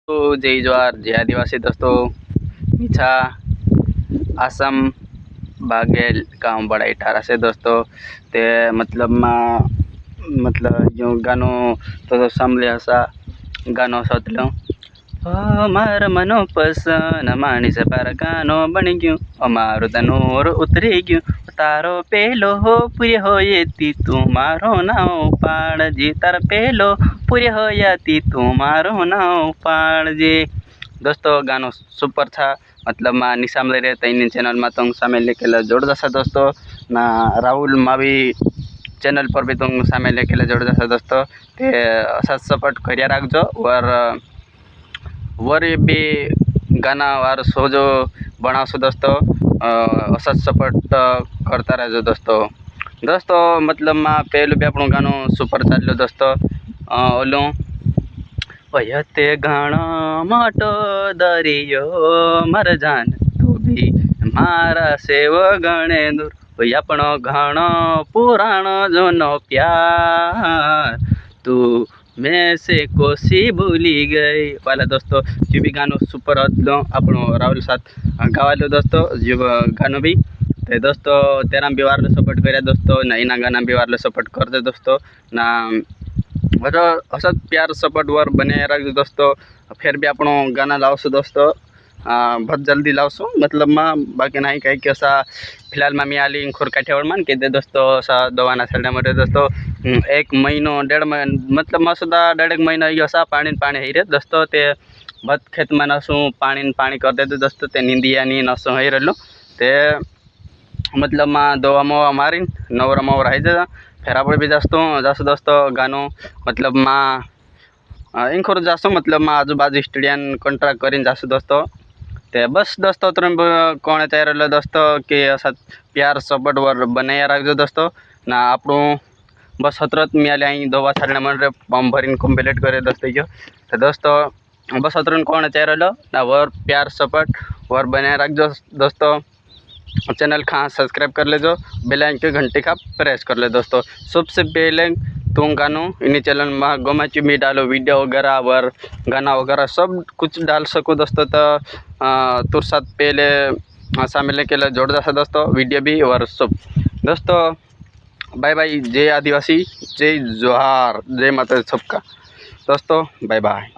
तो जय जवाहर जय आदिवासी दोस्तों। मीठा आसम बागेल गाँव बड़ा इटारा से दोस्तों। ते मतलब जो गानो तो सामले हसा गानो सोतलो मार मनो पसन माणिस पर गानो बन गयो अमारो तनोर उतरी गयो तारो पेलो हो पूरे हो येती तुम्हारो नाव पाड़जे तार पेलो पूरे हो याती तुम्हारो नाव पाड़जे। दोस्तों गानो सुपर था मतलब निशाम ले रहे इन चैनल में तुम सामे लेके जोड़ दसा दोस्तों ना राहुल भी चैनल पर भी तुम सामे लेके जोड़ दसा दोस्तों। ते असा सपोर्ट कर्या राखजो वर बी गाना वार सोजो बनावशो दोस्तों। असा सपोर्ट करता रहजो दोस्तों मतलब पहलू भी आपणो गानो सुपर चाल्यो दोस्तों। ओलू वयते घणो मोटो दरियो मर जान तू भी मारा सेव गणे दूर वही आपणो घणो पुराणो जूनो प्यार तू मैं से कोसी भूली गई वाला दोस्तों। जो भी गानो सुपर हतलो आपणो राहुल साथ गावालो दोस्तों जो गानो भी ते दोस्तों तेरा भी वारले सपोर्ट कर्या दोस्तों ना इना गाना भी वारले सपोर्ट कर दे दोस्तों ना असत प्यार सपोर्ट वर बने रखो दोस्तों। फिर भी आपणो गाना लावशो दोस्तों बहुत जल्दी लावशो मतलब बाकी नहीं कहीं कि असा फिलहाल में मैं आली इंखोर काठियावाड़ में कि दे दोस्तों असा दवाना छेड़ा मरे दोस्तों 1 महीनो 1.5 महीना मतलब मसदा 1.5 महीना असा पानी ही रे दोस्तों। ते बहुत खेत में नसू पानी कर दे दोस्तों ते नींदिया नहीं नसो ही रहो ते मतलब दवा मवा मारी नवरा मवरा ही जा फिर आप भी जासो दोस्तों गानो मतलब इंखोर जासो मतलब आजूबाजू स्टेडियम कॉन्ट्रैक्ट कर जासो दोस्तों। ते बस दोस्तों तुम कौन तैयार लो दोस्तों कि असा प्यार सपोर्ट वर बनाया रखो दोस्तों ना आपणो बस हतरत मिले अँ दवा छाड़ने मन रे पम्प भरी कम्प्लीट करे दोस्तों जो तो दोस्तों बस हतरन कौन तैयार लो ना वर प्यार सपोर्ट वर बनाया रखो दोस्तों। चैनल का सब्सक्राइब कर लेजो बेल आइकन की घंटी का प्रेस कर ले दोस्तों। सबसे पहले तुम गानो इन चैनल में गमे भी डालो वीडियो वगैरह वर गाना वगैरह सब कुछ डाल सको दोस्तों। तो तुर साथ पहले सामने लेके जोड़ दसा दोस्तों वीडियो भी वर सब दोस्तों। बाय बाय जय आदिवासी जय जोहार जय माता सबका दोस्तों बाय बाय।